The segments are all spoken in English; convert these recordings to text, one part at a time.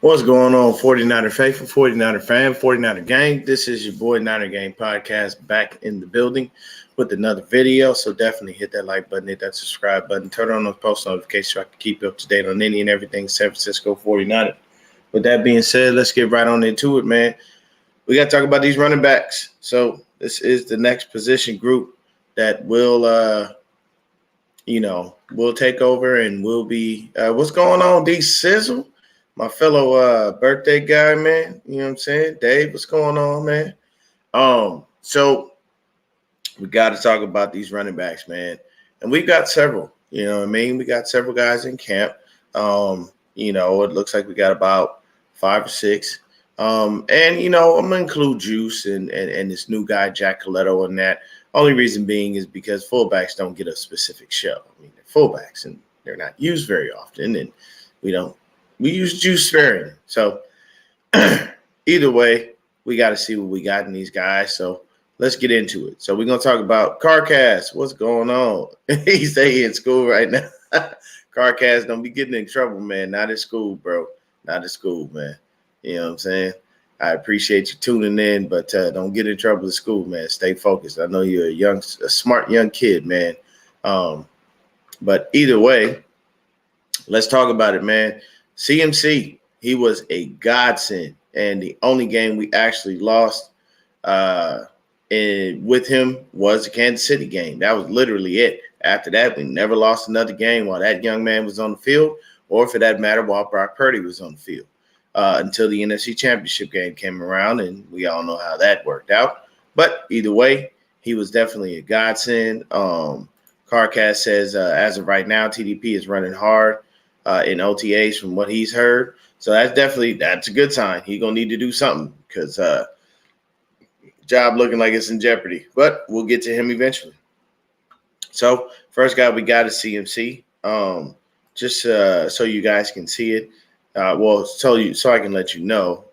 What's going on, 49er faithful, 49er fan, 49er gang? This is your boy Niner Gang Podcast back in the building with another video. So definitely hit that like button, hit that subscribe button, turn on those post notifications so I can keep you up to date on any and everything San Francisco 49er. With that being said, let's get right on into it, man. We got to talk about these running backs. So this is the next position group that will take over and will be what's going on, D Sizzle? My fellow birthday guy, man. You know what I'm saying? Dave, what's going on, man? So we got to talk about these running backs, man. And we've got several, you know what I mean? We got several guys in camp. It looks like we got about 5 or 6. I'm gonna include Juice and this new guy, Jack Coletto, in that. Only reason being is because fullbacks don't get a specific show. I mean, they're fullbacks and they're not used very often, and we use Juice sparingly. So either way, we got to see what we got in these guys. So let's get into it. So we're gonna talk about Carcast. What's going on? He say he in school right now. Carcast, don't be getting in trouble, man. Not at school, bro. Not at school, man. You know what I'm saying? I appreciate you tuning in, but don't get in trouble at school, man. Stay focused. I know you're a smart young kid, man. But either way, let's talk about it, man. CMC, he was a godsend, and the only game we actually lost with him was the Kansas City game. That was literally it. After that, we never lost another game while that young man was on the field, or for that matter, while Brock Purdy was on the field. Until the NFC Championship game came around, and we all know how that worked out. But either way, he was definitely a godsend. Carcast says, as of right now, TDP is running hard in OTAs from what he's heard. So that's a good sign. He's going to need to do something because job looking like it's in jeopardy. But we'll get to him eventually. So first guy we got is CMC. Just so you guys can see it. So I can let you know.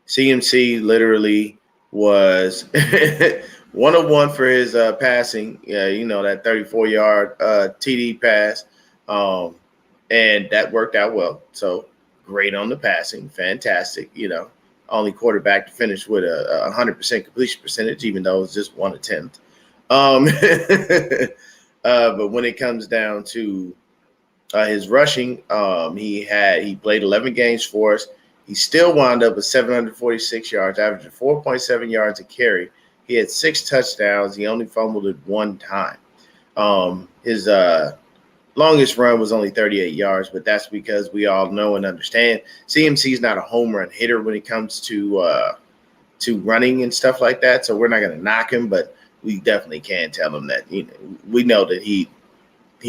CMC literally was 101 for his passing. Yeah, that 34-yard TD pass, and that worked out well. So great on the passing, fantastic. Only quarterback to finish with a 100% completion percentage, even though it was just one attempt. But when it comes down to his rushing, he played 11 games for us. He still wound up with 746 yards, averaging 4.7 yards a carry. He had 6 touchdowns. He only fumbled it 1 time. His longest run was only 38 yards, but that's because we all know and understand CMC is not a home run hitter when it comes to running and stuff like that. So we're not going to knock him, but we definitely can tell him that we know that he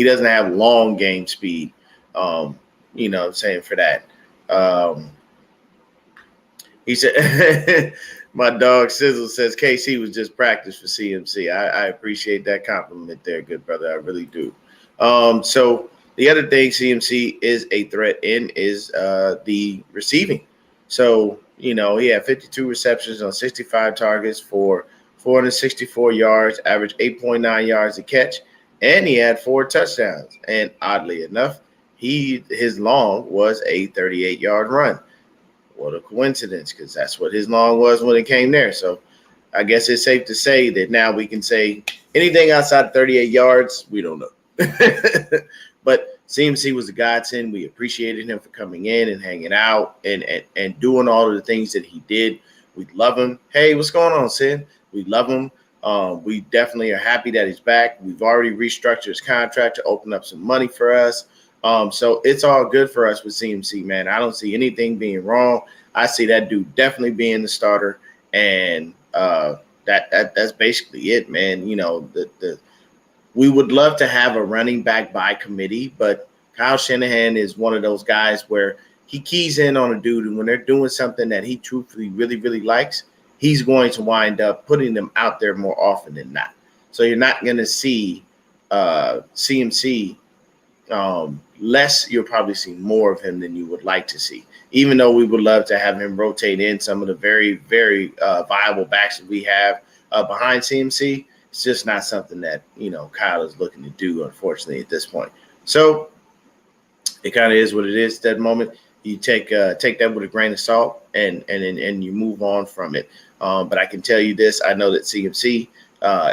doesn't have long game speed, I'm saying for that. He said, my dog Sizzle says KC was just practice for CMC. I appreciate that compliment there, good brother. I really do. So the other thing CMC is a threat in is the receiving. So, he had 52 receptions on 65 targets for 464 yards, average 8.9 yards a catch. And he had 4 touchdowns. And oddly enough, his long was a 38-yard run. What a coincidence, because that's what his long was when it came there. So I guess it's safe to say that now we can say anything outside of 38 yards, we don't know. But CMC was a godsend. We appreciated him for coming in and hanging out and doing all of the things that he did. We love him. Hey, what's going on, Sid? We love him. We definitely are happy that he's back. We've already restructured his contract to open up some money for us. So it's all good for us with CMC, man. I don't see anything being wrong. I see that dude definitely being the starter, and that's basically it, man. We would love to have a running back by committee, but Kyle Shanahan is one of those guys where he keys in on a dude, and when they're doing something that he truthfully really, really likes, he's going to wind up putting them out there more often than not. So you're not going to see CMC less. You'll probably see more of him than you would like to see, even though we would love to have him rotate in some of the very, very viable backs that we have behind CMC. It's just not something that, Kyle is looking to do, unfortunately, at this point. So it kind of is what it is at that moment. you take that with a grain of salt, and you move on from it. But I can tell you this: I know that CMC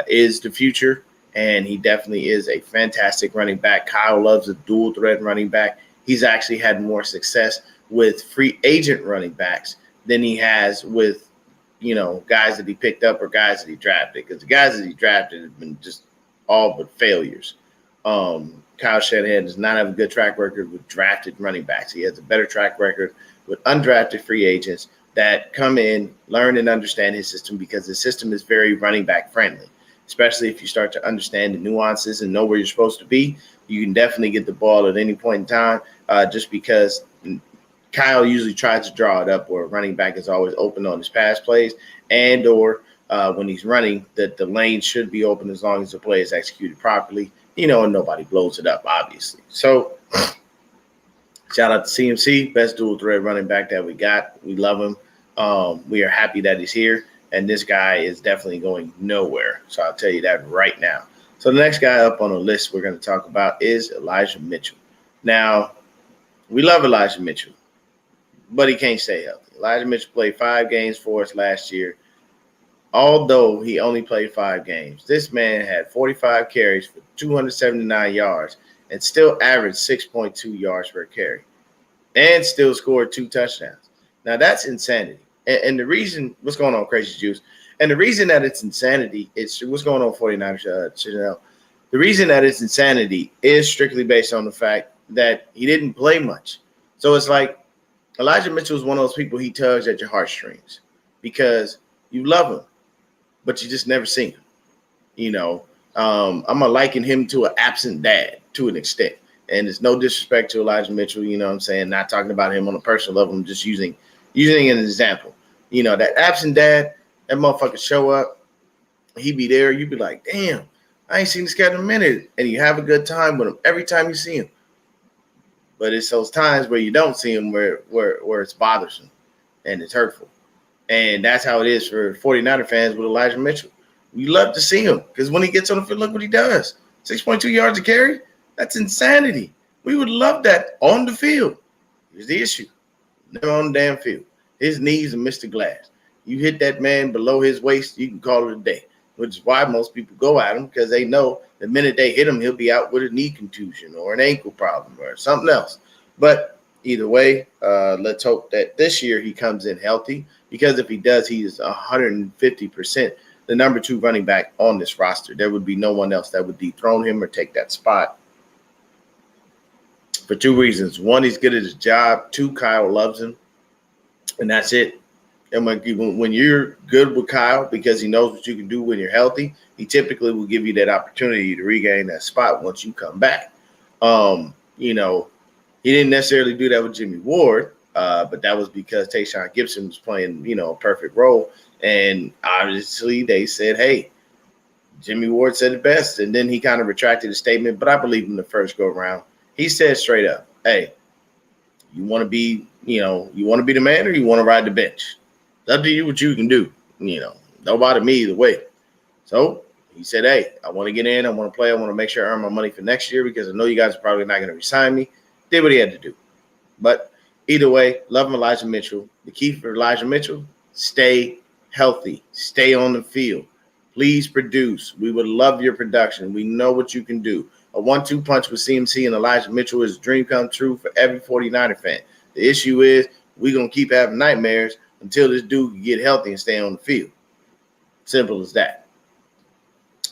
is the future, and he definitely is a fantastic running back. Kyle Love's a dual threat running back. He's actually had more success with free agent running backs than he has with, guys that he picked up or guys that he drafted. Because the guys that he drafted have been just all but failures. Kyle Shanahan does not have a good track record with drafted running backs. He has a better track record with undrafted free agents that come in, learn and understand his system, because the system is very running back friendly, especially if you start to understand the nuances and know where you're supposed to be. You can definitely get the ball at any point in time, just because Kyle usually tries to draw it up where running back is always open on his pass plays, and or when he's running, that the lane should be open as long as the play is executed properly, and nobody blows it up, obviously. So shout out to CMC, best dual threat running back that we got. We love him. We are happy that he's here, and this guy is definitely going nowhere. So I'll tell you that right now. So the next guy up on the list we're going to talk about is Elijah Mitchell. Now, we love Elijah Mitchell, but he can't stay healthy. Elijah Mitchell played 5 games for us last year. Although he only played 5 games, this man had 45 carries for 279 yards and still averaged 6.2 yards per carry and still scored 2 touchdowns. Now, that's insanity. And the reason – what's going on, Crazy Juice? And the reason that it's insanity – it's what's going on, 49ers, Chanel? The reason that it's insanity is strictly based on the fact that he didn't play much. So it's like Elijah Mitchell is one of those people, he tugs at your heartstrings because you love him, but you just never seen him. I'm going to liken him to an absent dad to an extent. And it's no disrespect to Elijah Mitchell, you know what I'm saying? Not talking about him on a personal level. I'm just using an example. That absent dad, that motherfucker show up, he be there, you be like, damn, I ain't seen this guy in a minute. And you have a good time with him every time you see him. But it's those times where you don't see him where it's bothersome and it's hurtful. And that's how it is for 49er fans with Elijah Mitchell. We love to see him because when he gets on the field, look what he does. 6.2 yards a carry. That's insanity. We would love that on the field. Here's the issue. Never on the damn field. His knees are Mr. Glass. You hit that man below his waist, you can call it a day, which is why most people go at him, because they know the minute they hit him, he'll be out with a knee contusion or an ankle problem or something else. But either way, let's hope that this year he comes in healthy, because if he does, he is 150% the number 2 running back on this roster. There would be no one else that would dethrone him or take that spot for 2 reasons. 1, he's good at his job. 2, Kyle loves him, and that's it. And when you're good with Kyle, because he knows what you can do when you're healthy, he typically will give you that opportunity to regain that spot once you come back. He didn't necessarily do that with Jimmy Ward, but that was because Tayshaun Gibson was playing, a perfect role. And obviously they said, hey, Jimmy Ward said it best. And then he kind of retracted his statement, but I believe in the first go around. He said straight up, hey, you want to be the man, or you want to ride the bench? It's up to you what you can do. Don't bother me either way. So he said, hey, I want to get in. I want to play. I want to make sure I earn my money for next year, because I know you guys are probably not going to resign me. Did what he had to do. But either way, love Elijah Mitchell. The key for Elijah Mitchell, stay healthy. Stay on the field. Please produce. We would love your production. We know what you can do. A 1-2 punch with CMC and Elijah Mitchell is a dream come true for every 49er fan. The issue is we're going to keep having nightmares until this dude can get healthy and stay on the field. Simple as that.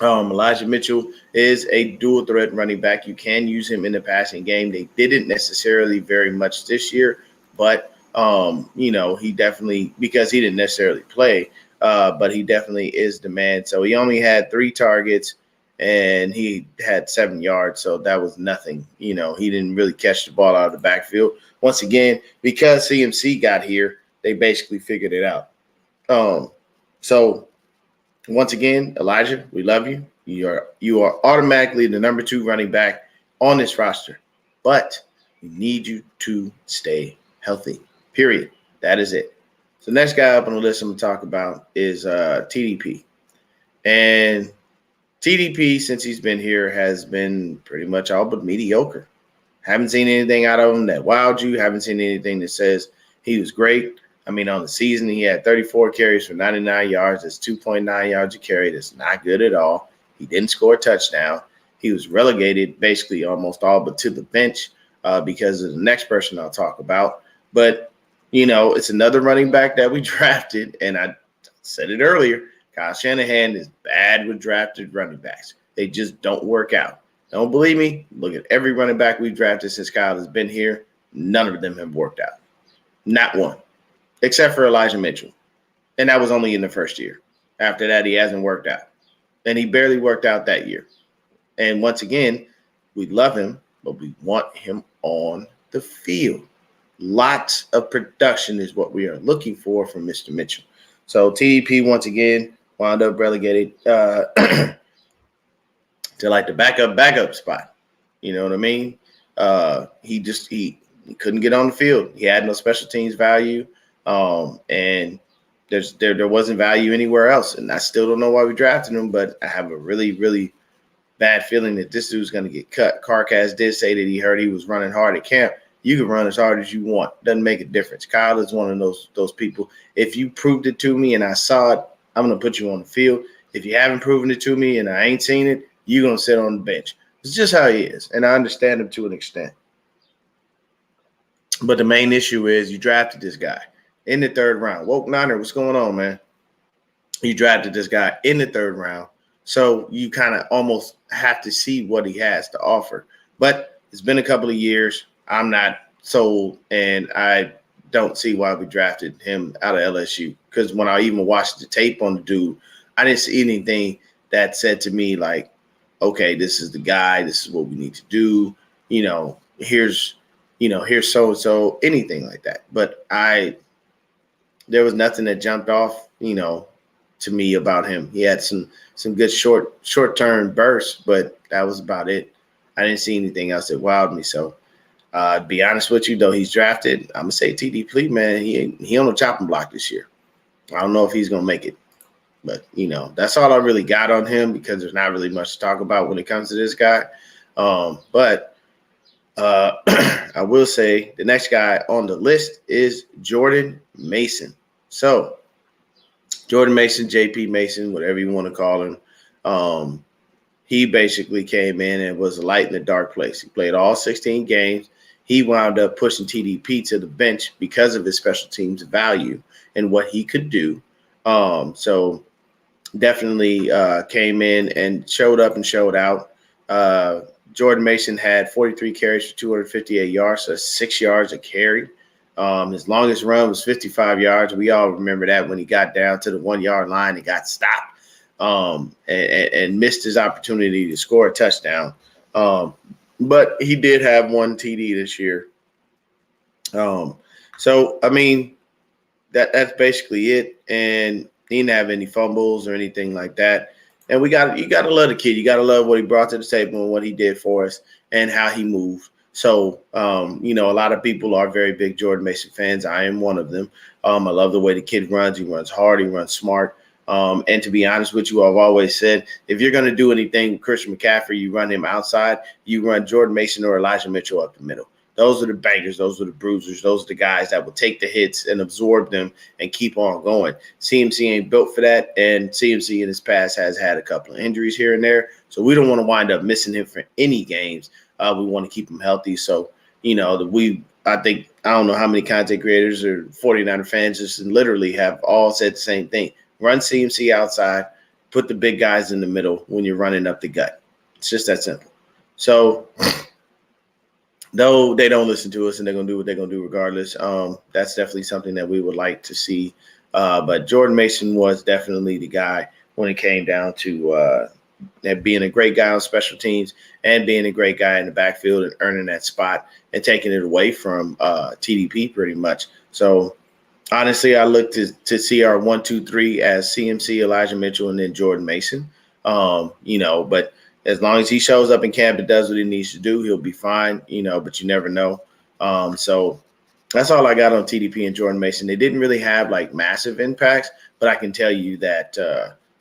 Elijah Mitchell is a dual threat running back. You can use him in the passing game. They didn't necessarily very much this year, but he definitely, because he didn't necessarily play, but he definitely is the man. So he only had 3 targets and he had 7 yards. So that was nothing. He didn't really catch the ball out of the backfield. Once again, because CMC got here, they basically figured it out. So once again, Elijah, we love you. You are automatically the number 2 running back on this roster, but we need you to stay healthy, period. That is it. So next guy up on the list I'm going to talk about is TDP. And TDP, since he's been here, has been pretty much all but mediocre. Haven't seen anything out of him that wowed you. Haven't seen anything that says he was great. I mean, on the season, he had 34 carries for 99 yards. That's 2.9 yards a carry. That's not good at all. He didn't score a touchdown. He was relegated basically almost all but to the bench because of the next person I'll talk about. But, it's another running back that we drafted. And I said it earlier, Kyle Shanahan is bad with drafted running backs. They just don't work out. Don't believe me? Look at every running back we've drafted since Kyle has been here. None of them have worked out. Not one. Except for Elijah Mitchell. And that was only in the first year. After that, he hasn't worked out. And he barely worked out that year. And once again, we love him, but we want him on the field. Lots of production is what we are looking for from Mr. Mitchell. So TDP, once again, wound up relegated to like the backup spot. You know what I mean? He couldn't get on the field. He had no special teams value. And there wasn't value anywhere else. And I still don't know why we drafted him, but I have a really, really bad feeling that this dude's going to get cut. Carcass did say that he heard he was running hard at camp. You can run as hard as you want. Doesn't make a difference. Kyle is one of those people. If you proved it to me and I saw it, I'm going to put you on the field. If you haven't proven it to me and I ain't seen it, you're going to sit on the bench. It's just how he is. And I understand him to an extent. But the main issue is you drafted this guy in the third round. Woke Niner, what's going on, man? You drafted this guy in the third round. So you kind of almost have to see what he has to offer. But it's been a couple of years. I'm not sold, and I don't see why we drafted him out of LSU. Because when I even watched the tape on the dude, I didn't see anything that said to me like, okay, this is the guy. This is what we need to do. Here's so-and-so, anything like that. But there was nothing that jumped off, to me about him. He had some good short-term bursts, but that was about it. I didn't see anything else that wowed me. So, to be honest with you, though he's drafted, I'm going to say TDP, man, he on the chopping block this year. I don't know if he's going to make it. But, that's all I really got on him because there's not really much to talk about when it comes to this guy. But I will say the next guy on the list is Jordan Mason. So Jordan Mason, JP Mason, whatever you want to call him, he basically came in and was a light in the dark place. He played all 16 games. He wound up pushing TDP to the bench because of his special teams value and what he could do. So definitely came in and showed up and showed out. Jordan Mason had 43 carries for 258 yards, so 6 yards a carry. His longest run was 55 yards. We all remember that when he got down to the 1 yard line, he got stopped and missed his opportunity to score a touchdown. But he did have one TD this year. So, I mean, that's basically it. And he didn't have any fumbles or anything like that. And you got to love the kid. You got to love what he brought to the table and what he did for us and how he moved. So, a lot of people are very big Jordan Mason fans. I am one of them. I love the way the kid runs. He runs hard. He runs smart. And to be honest with you, I've always said, if you're going to do anything with Christian McCaffrey, you run him outside, you run Jordan Mason or Elijah Mitchell up the middle. Those are the bangers. Those are the bruisers. Those are the guys that will take the hits and absorb them and keep on going. CMC ain't built for that, and CMC in his past has had a couple of injuries here and there, so we don't want to wind up missing him for any games. We want to keep him healthy. So, I don't know how many content creators or 49er fans just literally have all said the same thing. Run CMC outside, put the big guys in the middle when you're running up the gut. It's just that simple. So, though they don't listen to us and they're going to do what they're going to do regardless, that's definitely something that we would like to see. But Jordan Mason was definitely the guy when it came down to being a great guy on special teams and being a great guy in the backfield and earning that spot and taking it away from TDP pretty much. So, honestly, I look to see our 1, 2, 3 as CMC, Elijah Mitchell, and then Jordan Mason. But as long as he shows up in camp and does what he needs to do, he'll be fine, but you never know. So that's all I got on TDP and Jordan Mason. They didn't really have like massive impacts, but I can tell you that,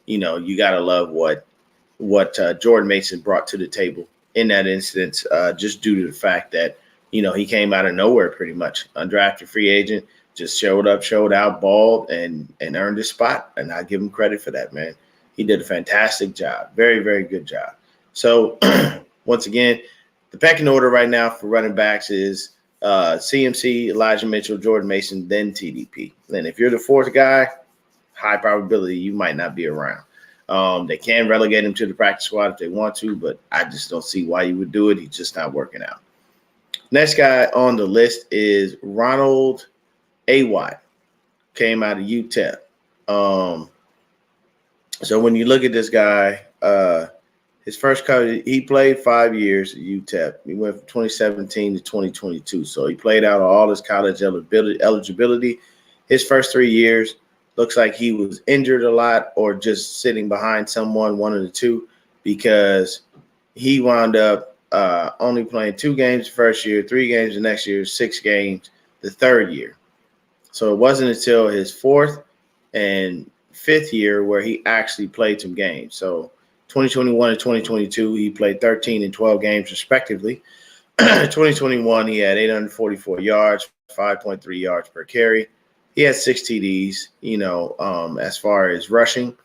you got to love what Jordan Mason brought to the table in that instance, just due to the fact that, he came out of nowhere pretty much. Undrafted free agent, just showed up, showed out, balled, and earned his spot. And I give him credit for that, man. He did a fantastic job. Very, very good job. So, once again, the pecking order right now for running backs is CMC, Elijah Mitchell, Jordan Mason, then TDP. And if you're the fourth guy, high probability you might not be around. They can relegate him to the practice squad if they want to, but I just don't see why you would do it. He's just not working out. Next guy on the list is Ronald A. Watt. Came out of UTEP. So when you look at this guy, his first college, he played 5 years at UTEP. He went from 2017 to 2022. So he played out all his college eligibility. His first 3 years, looks like he was injured a lot or just sitting behind someone, one of the two, because he wound up only playing 2 games the first year, 3 games the next year, 6 games the third year. So it wasn't until his 4th and 5th year where he actually played some games. So 2021 and 2022, he played 13 and 12 games respectively. 2021, he had 844 yards, 5.3 yards per carry. He had 6 TDs, as far as rushing.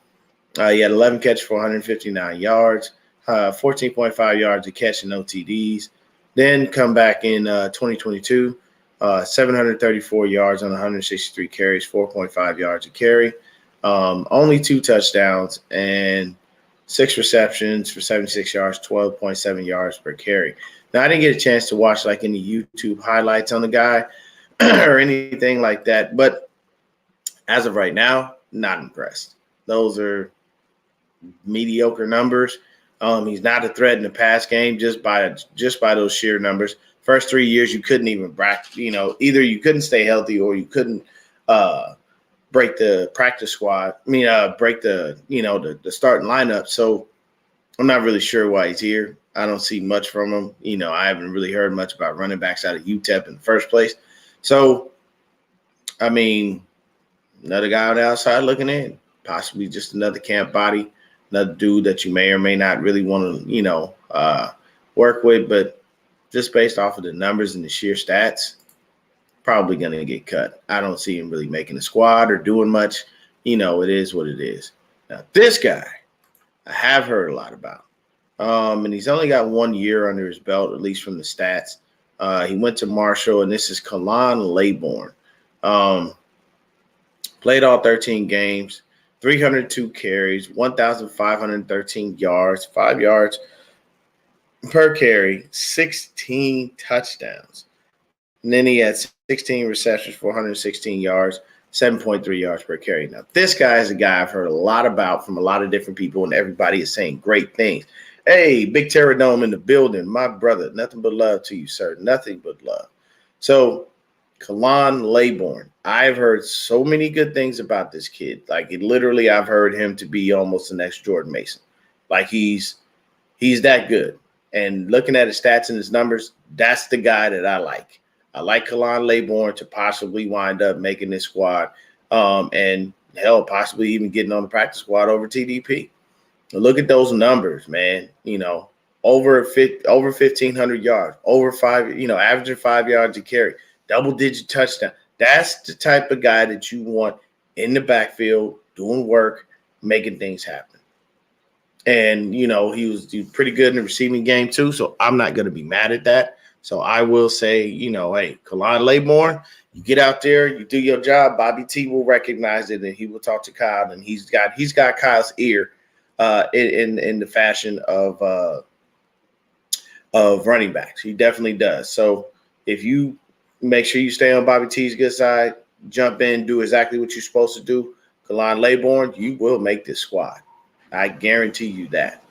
He had 11 catches for 159 yards, 14.5 yards a catch and no TDs. Then come back in 2022, 734 yards on 163 carries, 4.5 yards a carry. Only 2 touchdowns and 6 receptions for 76 yards, 12.7 yards per carry. Now, I didn't get a chance to watch like any YouTube highlights on the guy or anything like that, but as of right now, not impressed. Those are mediocre numbers. He's not a threat in the pass game just by those sheer numbers. First 3 years, you couldn't even either you couldn't stay healthy or you couldn't break the practice squad. Break the the starting lineup. So I'm not really sure why he's here. I don't see much from him. I haven't really heard much about running backs out of UTEP in the first place. So, another guy on the outside looking in, possibly just another camp body, another dude that you may or may not really want to, work with. But just based off of the numbers and the sheer stats, probably going to get cut. I don't see him really making the squad or doing much. It is what it is. Now, this guy I have heard a lot about. And he's only got 1 year under his belt, at least from the stats. He went to Marshall, and this is Khalan Laybourne. Played all 13 games, 302 carries, 1,513 yards, 5 yards per carry, 16 touchdowns. And then he had 16 receptions for 116 yards, 7.3 yards per carry. Now, this guy is a guy I've heard a lot about from a lot of different people, and everybody is saying great things. Hey, Big Terradome in the building. My brother, nothing but love to you, sir. Nothing but love. So, Khalan Laybourne. I've heard so many good things about this kid. Like, literally, I've heard him to be almost the next Jordan Mason. Like, he's that good. And looking at his stats and his numbers, that's the guy that I like. I like Khalan Laybourne to possibly wind up making this squad and, hell, possibly even getting on the practice squad over TDP. Look at those numbers, man. Over 1,500 yards, over 5, averaging 5 yards a carry, double-digit touchdown. That's the type of guy that you want in the backfield, doing work, making things happen. And, he was pretty good in the receiving game too, so I'm not going to be mad at that. So I will say, hey, Khalan Laybourne, you get out there, you do your job. Bobby T will recognize it, and he will talk to Kyle, and he's got Kyle's ear in the fashion of running backs. He definitely does. So if you make sure you stay on Bobby T's good side, jump in, do exactly what you're supposed to do, Khalan Laybourne, you will make this squad. I guarantee you that.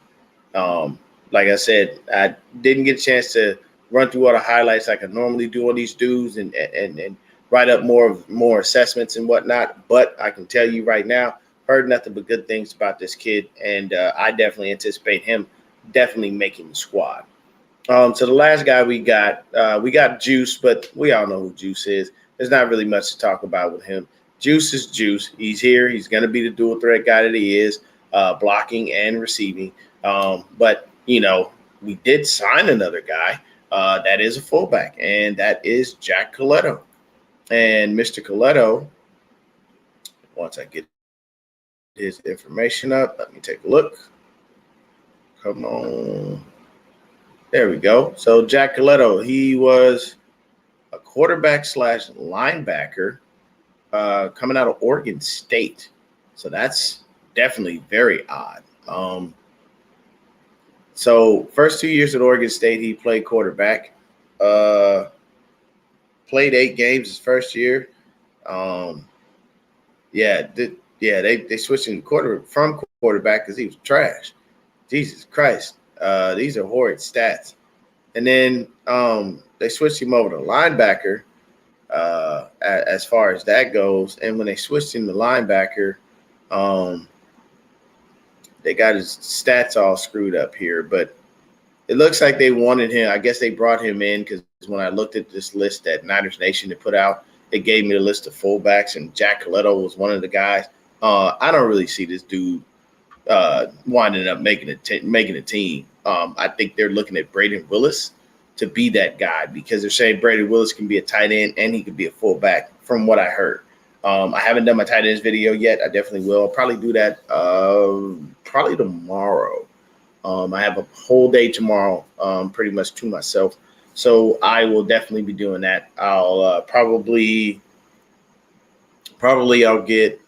Like I said, I didn't get a chance to run through all the highlights like I normally do on these dudes and write up more assessments and whatnot. But I can tell you right now, heard nothing but good things about this kid, and I definitely anticipate him definitely making the squad. So the last guy we got Juice, but we all know who Juice is. There's not really much to talk about with him. Juice is Juice. He's here. He's going to be the dual threat guy that he is, blocking and receiving. But, we did sign another guy that is a fullback, and that is Jack Coletto. And Mr. Coletto, once I get his information up, let me take a look. Come on. There we go. So Jack Coletto, he was a quarterback slash linebacker coming out of Oregon State. So that's definitely very odd. So first 2 years at Oregon State, he played quarterback. Played 8 games his first year. They switched him from quarterback because he was trash. Jesus Christ. These are horrid stats. And then they switched him over to linebacker as far as that goes. And when they switched him to linebacker, they got his stats all screwed up here. But it looks like they wanted him. I guess they brought him in because when I looked at this list that Niners Nation had put out, it gave me the list of fullbacks, and Jack Coletto was one of the guys. I don't really see this dude winding up making a team. I think they're looking at Braden Willis to be that guy because they're saying Braden Willis can be a tight end and he could be a fullback from what I heard. I haven't done my tight ends video yet. I definitely will. I'll probably do that probably tomorrow. I have a whole day tomorrow pretty much to myself. So I will definitely be doing that. I'll probably I'll get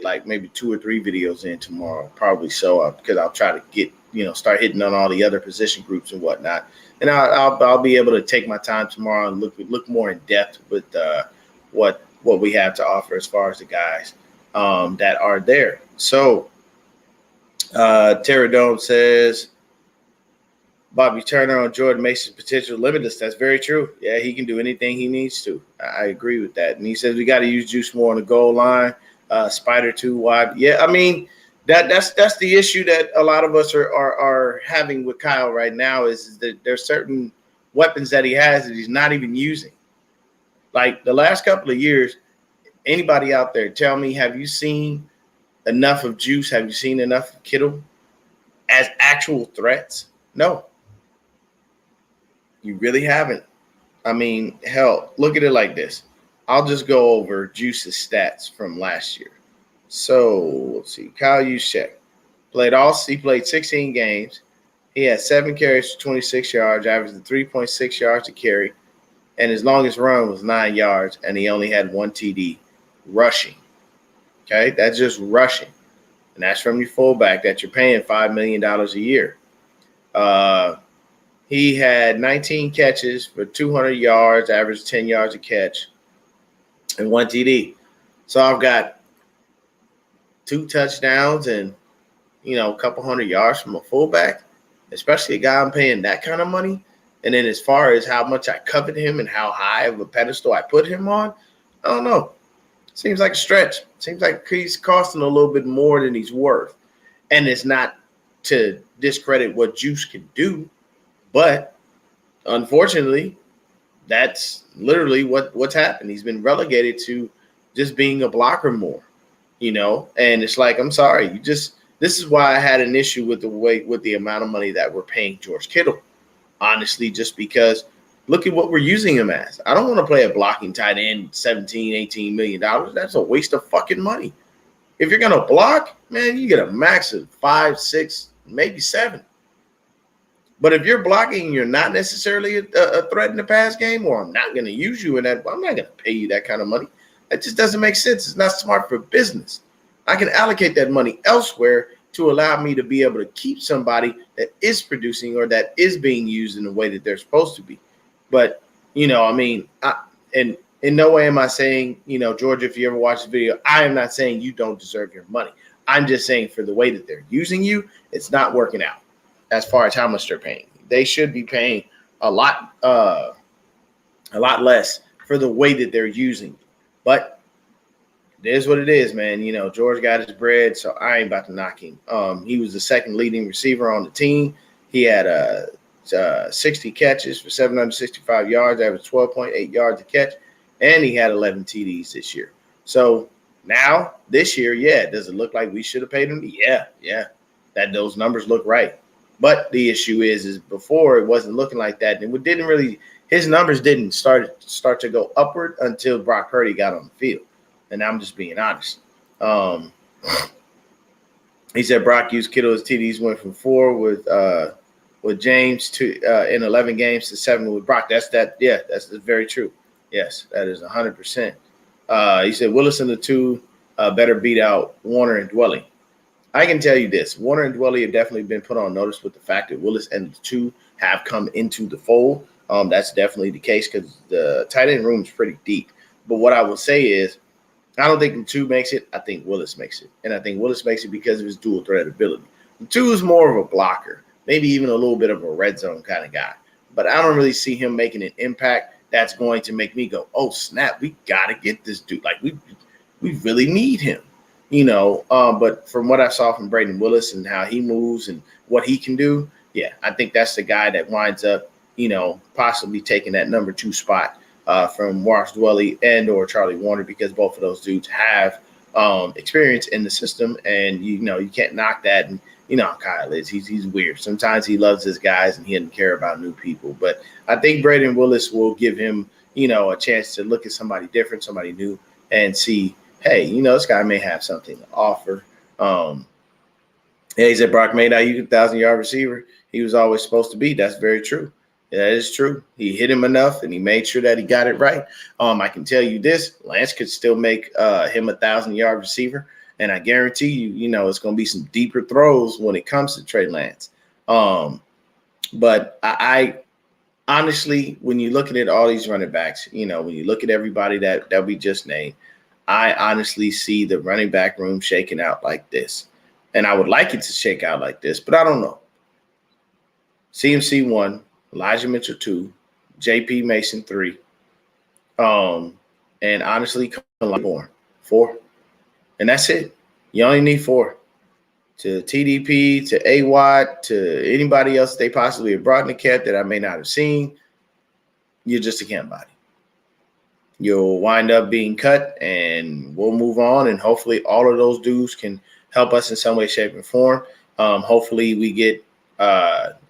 like maybe 2 or 3 videos in tomorrow, probably so, because I'll try to get, start hitting on all the other position groups and whatnot. And I'll be able to take my time tomorrow and look more in depth with what we have to offer as far as the guys that are there. So Terradome says Bobby Turner on Jordan Mason's potential limitless. That's very true. Yeah, he can do anything he needs to. I agree with that. And he says we got to use Juice more on the goal line. Spider 2 wide. Yeah, I mean that's the issue that a lot of us are having with Kyle right now is that there's certain weapons that he has that he's not even using. Like the last couple of years, anybody out there tell me, have you seen enough of Juice? Have you seen enough of Kittle as actual threats? No. You really haven't. I mean, hell, look at it like this. I'll just go over Juice's stats from last year. So let's see. Kyle Juszczyk he played 16 games. He had 7 carries for 26 yards, averaged 3.6 yards to carry, and his longest run was 9 yards, and he only had 1 TD rushing. Okay, that's just rushing, and that's from your fullback that you're paying $5 million a year. He had 19 catches for 200 yards, averaged 10 yards a catch, and 1 TD. So I've got 2 touchdowns and, a couple hundred yards from a fullback, especially a guy I'm paying that kind of money. And then as far as how much I covet him and how high of a pedestal I put him on, I don't know. Seems like a stretch. Seems like he's costing a little bit more than he's worth. And it's not to discredit what Juice can do, but unfortunately, that's literally what's happened. He's been relegated to just being a blocker more, and it's like, I'm sorry, this is why I had an issue with the amount of money that we're paying George Kittle. Honestly, just because look at what we're using him as. I don't want to play a blocking tight end, $17, $18 million. That's a waste of fucking money. If you're going to block, man, you get a max of 5, 6, maybe 7. But if you're blocking, you're not necessarily a threat in the pass game, or I'm not going to use you in that. I'm not going to pay you that kind of money. That just doesn't make sense. It's not smart for business. I can allocate that money elsewhere to allow me to be able to keep somebody that is producing or that is being used in the way that they're supposed to be. But, and in no way am I saying, George, if you ever watch the video, I am not saying you don't deserve your money. I'm just saying for the way that they're using you, it's not working out as far as how much they're paying. They should be paying a lot less for the way that they're using you. But it is what it is, man. George got his bread, so I ain't about to knock him. He was the second leading receiver on the team. He had 60 catches for 765 yards, averaged 12.8 yards a catch, and he had 11 TDs this year. So now, this year, does it look like we should have paid him? Yeah, those numbers look right. But the issue is before it wasn't looking like that, and it didn't really. His numbers didn't start to go upward until Brock Purdy got on the field, and I'm just being honest. He said Brock used Kittle as TDs, went from 4 with James to in 11 games to 7 with Brock. That's very true. Yes, that is 100%. He said Willis and the 2 better beat out Warner and Dwelley. I can tell you this: Warner and Dwelley have definitely been put on notice with the fact that Willis and the 2 have come into the fold. That's definitely the case because the tight end room is pretty deep. But what I will say is, I don't think the 2 makes it. I think Willis makes it. And I think Willis makes it because of his dual threat ability. The 2 is more of a blocker, maybe even a little bit of a red zone kind of guy. But I don't really see him making an impact that's going to make me go, oh, snap, we got to get this dude. Like, we really need him, But from what I saw from Brayden Willis and how he moves and what he can do, yeah, I think that's the guy that winds up, possibly taking that number 2 spot from Mark Dwelley and or Charlie Warner, because both of those dudes have experience in the system, and you can't knock that. And how Kyle is. He's weird. Sometimes he loves his guys and he doesn't care about new people. But I think Brayden Willis will give him, a chance to look at somebody different, somebody new, and see, hey, this guy may have something to offer. He said Brock may not use a 1,000-yard receiver. He was always supposed to be. That's very true. That is true. He hit him enough, and he made sure that he got it right. I can tell you this: Lance could still make him a 1,000-yard receiver, and I guarantee you, it's going to be some deeper throws when it comes to Trey Lance. But I honestly, when you're looking at all these running backs, when you look at everybody that we just named, I honestly see the running back room shaking out like this, and I would like it to shake out like this, but I don't know. CMC 1. Elijah Mitchell 2, J.P. Mason 3, and honestly, Claiborne 4, and that's it. You only need 4. To TDP, to A-Watt, to anybody else they possibly have brought in the camp that I may not have seen, you're just a camp body. You'll wind up being cut, and we'll move on, and hopefully all of those dudes can help us in some way, shape, and form. Hopefully we get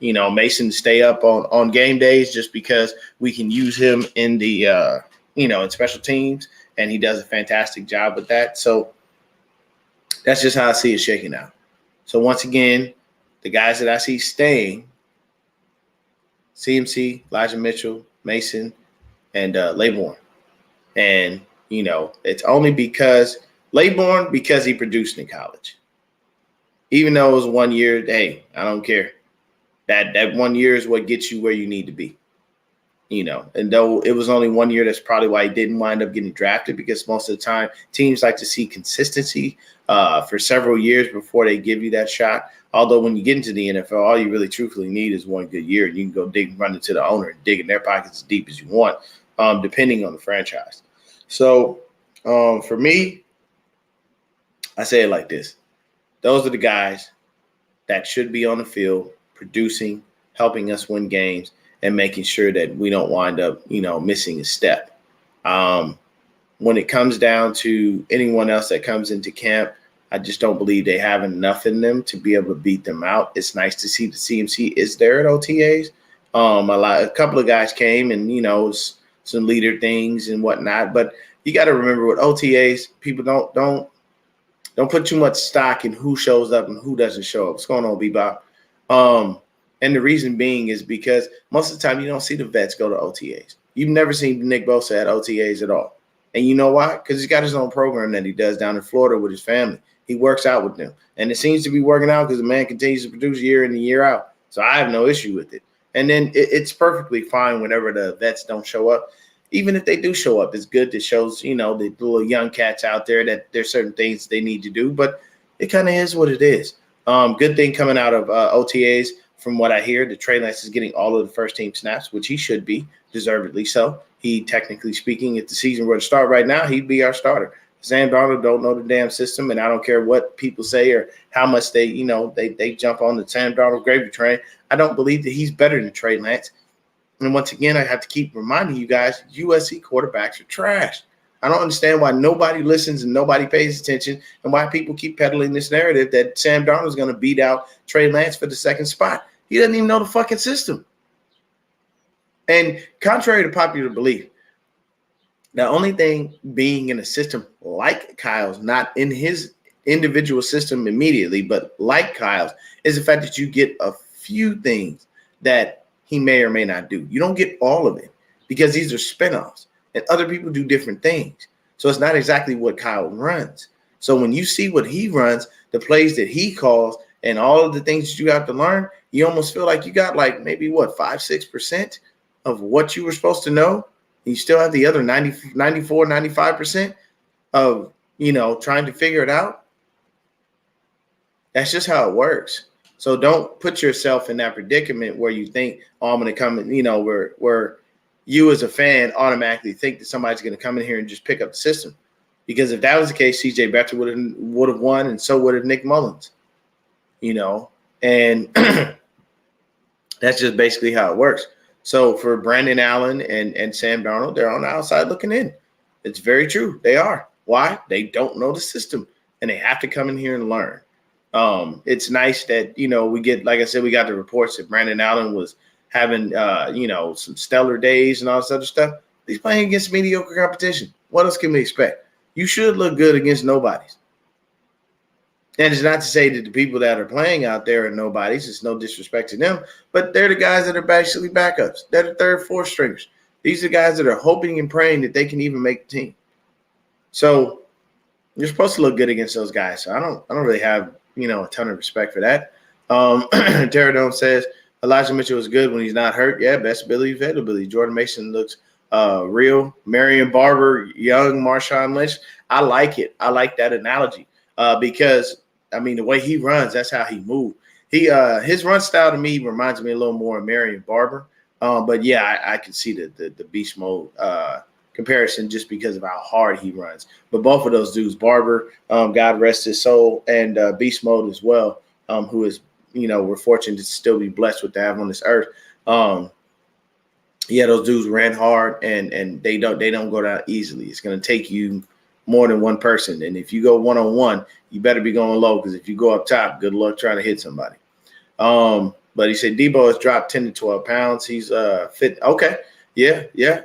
Mason to stay up on game days, just because we can use him in the, in special teams, and he does a fantastic job with that. So that's just how I see it shaking out. So once again, the guys that I see staying, CMC, Elijah Mitchell, Mason, and Claiborne. And, it's only because Claiborne, because he produced in college. Even though it was 1 year, hey, I don't care. That 1 year is what gets you where you need to be, and though it was only 1 year, that's probably why he didn't wind up getting drafted, because most of the time teams like to see consistency for several years before they give you that shot. Although when you get into the NFL, all you really truthfully need is 1 good year. You can go run into the owner and dig in their pockets as deep as you want, depending on the franchise. So for me, I say it like this. Those are the guys that should be on the field, producing, helping us win games, and making sure that we don't wind up, missing a step. When it comes down to anyone else that comes into camp, I just don't believe they have enough in them to be able to beat them out. It's nice to see the CMC is there at OTAs. A couple of guys came and, some leader things and whatnot, but you got to remember with OTAs, people don't put too much stock in who shows up and who doesn't show up. What's going on, Bebop? And the reason being is because most of the time you don't see the vets go to OTAs. You've never seen Nick Bosa at OTAs at all. And you know why? Because he's got his own program that he does down in Florida with his family. He works out with them. And it seems to be working out because the man continues to produce year in and year out. So I have no issue with it. And then it's perfectly fine whenever the vets don't show up. Even if they do show up, it's good that shows, the little young cats out there that there's certain things they need to do. But it kind of is what it is. Good thing coming out of OTAs, from what I hear, that Trey Lance is getting all of the first-team snaps, which he should be, deservedly so. He, technically speaking, if the season were to start right now, he'd be our starter. Sam Darnold don't know the damn system, and I don't care what people say or how much they jump on the Sam Darnold gravy train. I don't believe that he's better than Trey Lance. And once again, I have to keep reminding you guys, USC quarterbacks are trash. I don't understand why nobody listens and nobody pays attention, and why people keep peddling this narrative that Sam Darnold is going to beat out Trey Lance for the second spot. He doesn't even know the fucking system. And contrary to popular belief, the only thing being in a system like Kyle's, not in his individual system immediately, but like Kyle's, is the fact that you get a few things that he may or may not do. You don't get all of it because these are spinoffs and other people do different things. So it's not exactly what Kyle runs. So when you see what he runs, the plays that he calls, and all of the things that you have to learn, you almost feel like you got like maybe what, 5-6% of what you were supposed to know. You still have the other 90, 94, 95% of, trying to figure it out. That's just how it works. So don't put yourself in that predicament where you think, oh, I'm going to come in, where you as a fan automatically think that somebody's going to come in here and just pick up the system. Because if that was the case, CJ Beathard would have won, and so would have Nick Mullins. And that's just basically how it works. So for Brandon Allen and Sam Darnold, they're on the outside looking in. It's very true. They are. Why? They don't know the system, and they have to come in here and learn. It's nice that, we get, like I said, we got the reports that Brandon Allen was having, some stellar days and all this other stuff. He's playing against mediocre competition. What else can we expect? You should look good against nobodies. And it's not to say that the people that are playing out there are nobodies. It's no disrespect to them, but they're the guys that are basically backups. They're the third, fourth stringers. These are guys that are hoping and praying that they can even make the team. So you're supposed to look good against those guys. So I don't really have, a ton of respect for that. Terradome says Elijah Mitchell is good when he's not hurt. Yeah, best ability, availability. Jordan Mason looks real. Marion Barber, young Marshawn Lynch. I like it. I like that analogy because, the way he runs, that's how he moves. His run style to me reminds me a little more of Marion Barber. But yeah, I can see the beast mode comparison just because of how hard he runs. But both of those dudes, Barber, God rest his soul, and beast mode as well, who is, we're fortunate to still be blessed with to have on this earth. Yeah, those dudes ran hard, and they don't go down easily. It's going to take you more than one person. And if you go one-on-one, you better be going low, because if you go up top, good luck trying to hit somebody. But he said Debo has dropped 10 to 12 pounds. He's fit. Okay. Yeah.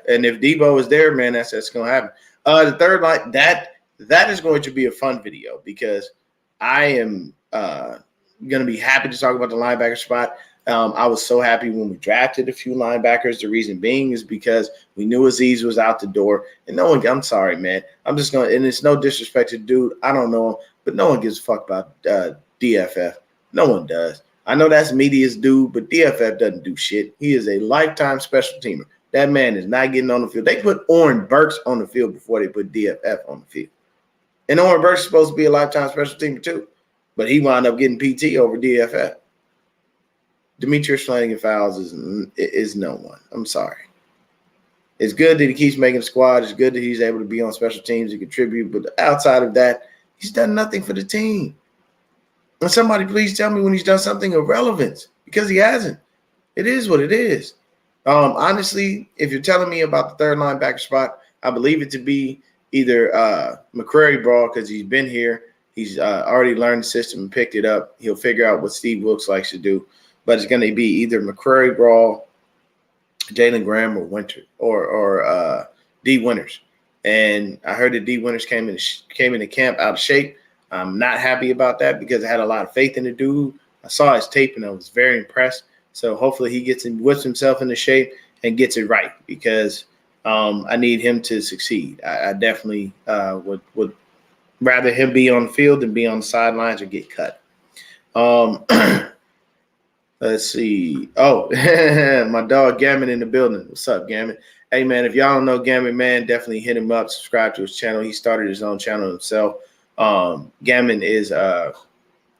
And if Debo is there, man, that's going to happen. The third line, that is going to be a fun video, because I am going to be happy to talk about the linebacker spot. I was so happy when we drafted a few linebackers. The reason being is because we knew Azeez was out the door, and I'm sorry, man. I'm just going to, and it's no disrespect to dude. I don't know him, but no one gives a fuck about DFF. No one does. I know that's media's dude, but DFF doesn't do shit. He is a lifetime special teamer. That man is not getting on the field. They put Oren Burks on the field before they put DFF on the field. And Oren Burks is supposed to be a lifetime special teamer too, but he wound up getting PT over DFF. Demetrius Flanagan-Fowles is no one. I'm sorry. It's good that he keeps making the squad. It's good that he's able to be on special teams and contribute. But outside of that, he's done nothing for the team. And somebody please tell me when he's done something of relevance, because he hasn't. It is what it is. Honestly, if you're telling me about the third linebacker spot, I believe it to be either McCrary Brawl, because he's been here. He's already learned the system and picked it up. He'll figure out what Steve Wilkes likes to do. But it's going to be either McCrary Brawl, Jalen Graham, or Winter, or D Winters. And I heard that D Winters came into camp out of shape. I'm not happy about that, because I had a lot of faith in the dude. I saw his tape and I was very impressed. So hopefully he whips himself into shape and gets it right, because I need him to succeed. I definitely would rather him be on the field than be on the sidelines or get cut. Let's see. Oh, my dog Gammon in the building. What's up, Gammon? Hey, man, if y'all don't know Gammon, man, definitely hit him up. Subscribe to his channel. He started his own channel himself. Gammon is,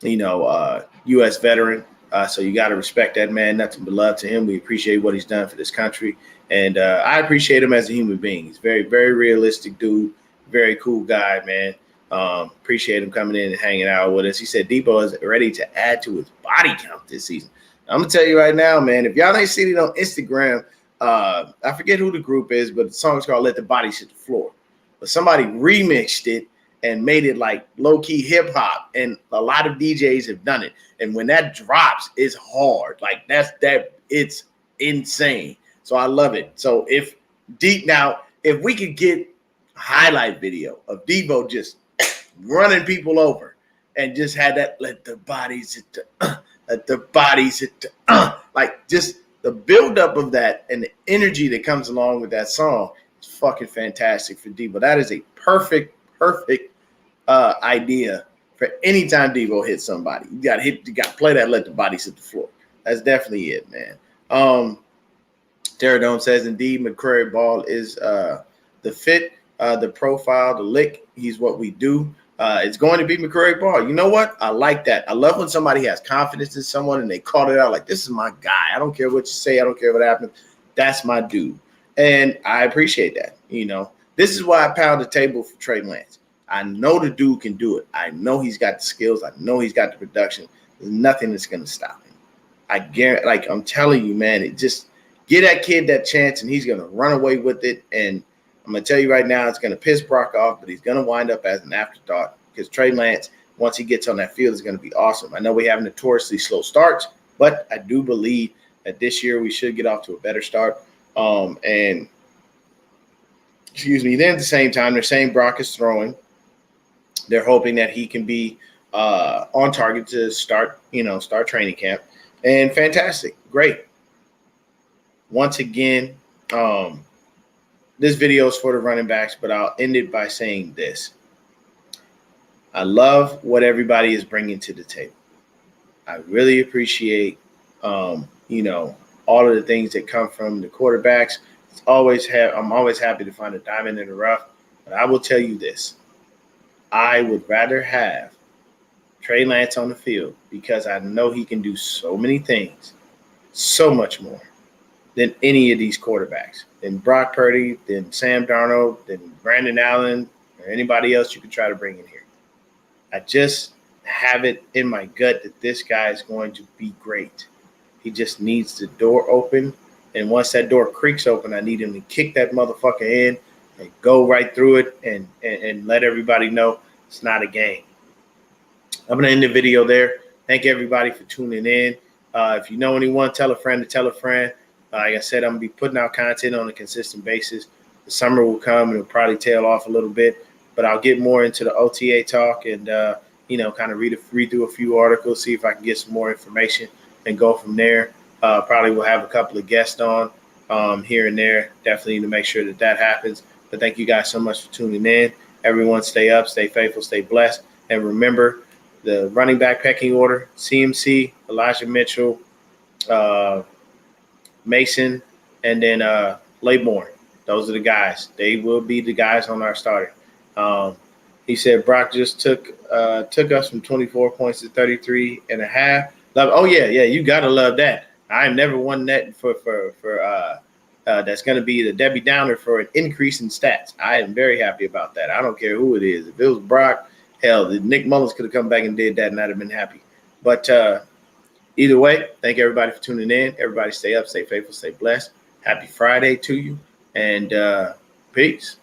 U.S. veteran. So you got to respect that man. Nothing but love to him. We appreciate what he's done for this country. And I appreciate him as a human being. He's very, very realistic dude. Very cool guy, man. Appreciate him coming in and hanging out with us. He said Debo is ready to add to his body count this season. I'm going to tell you right now, man, if y'all ain't seen it on Instagram, I forget who the group is, but the song is called Let the Bodies Hit the Floor. But somebody remixed it, and made it like low-key hip-hop. And a lot of DJs have done it. And when that drops, it's hard. Like it's insane. So I love it. So if we could get a highlight video of Devo just running people over and just had that let the bodies hit like just the buildup of that and the energy that comes along with that song is fucking fantastic for Devo. That is a perfect idea for any time Devo hits somebody. You got to play that let the bodies hit the floor. That's definitely it, man. Terradome says, indeed, McCrary Ball is the fit, the profile, the lick. He's what we do. It's going to be McCrary Ball. You know what? I like that. I love when somebody has confidence in someone and they call it out like, this is my guy. I don't care what you say. I don't care what happens. That's my dude. And I appreciate that. You know, this is why I pound the table for Trey Lance. I know the dude can do it. I know he's got the skills. I know he's got the production. There's nothing that's going to stop him. I guarantee, like I'm telling you, man, it just get that kid that chance and he's going to run away with it. And I'm going to tell you right now, it's going to piss Brock off, but he's going to wind up as an afterthought because Trey Lance, once he gets on that field, is going to be awesome. I know we have notoriously slow starts, but I do believe that this year we should get off to a better start. Then at the same time, they're saying Brock is throwing. They're hoping that he can be on target to start training camp. And fantastic. Great. Once again, this video is for the running backs, but I'll end it by saying this. I love what everybody is bringing to the table. I really appreciate, all of the things that come from the quarterbacks. I'm always happy to find a diamond in the rough, but I will tell you this. I would rather have Trey Lance on the field because I know he can do so many things, so much more than any of these quarterbacks, than Brock Purdy, than Sam Darnold, than Brandon Allen, or anybody else you could try to bring in here. I just have it in my gut that this guy is going to be great. He just needs the door open, and once that door creaks open, I need him to kick that motherfucker in and go right through it and let everybody know it's not a game. I'm going to end the video there. Thank everybody for tuning in. If you know anyone, tell a friend to tell a friend. Like I said, I'm going to be putting out content on a consistent basis. The summer will come and it'll probably tail off a little bit, but I'll get more into the OTA talk and, kind of read through a few articles, see if I can get some more information and go from there. Probably we'll have a couple of guests on here and there. Definitely need to make sure that happens. But thank you guys so much for tuning in. Everyone stay up, stay faithful, stay blessed. And remember the running back pecking order, CMC, Elijah Mitchell, Mason, and then Laybourne. Those are the guys. They will be the guys on our starter. He said Brock just took us from 24 points to 33 and a half. Oh, yeah, you got to love that. I've never won that for that's going to be the Debbie Downer for an increase in stats. I am very happy about that. I don't care who it is. If it was Brock, hell, Nick Mullins could have come back and did that, and I'd have been happy. But either way, thank everybody for tuning in. Everybody stay up, stay faithful, stay blessed. Happy Friday to you, and peace.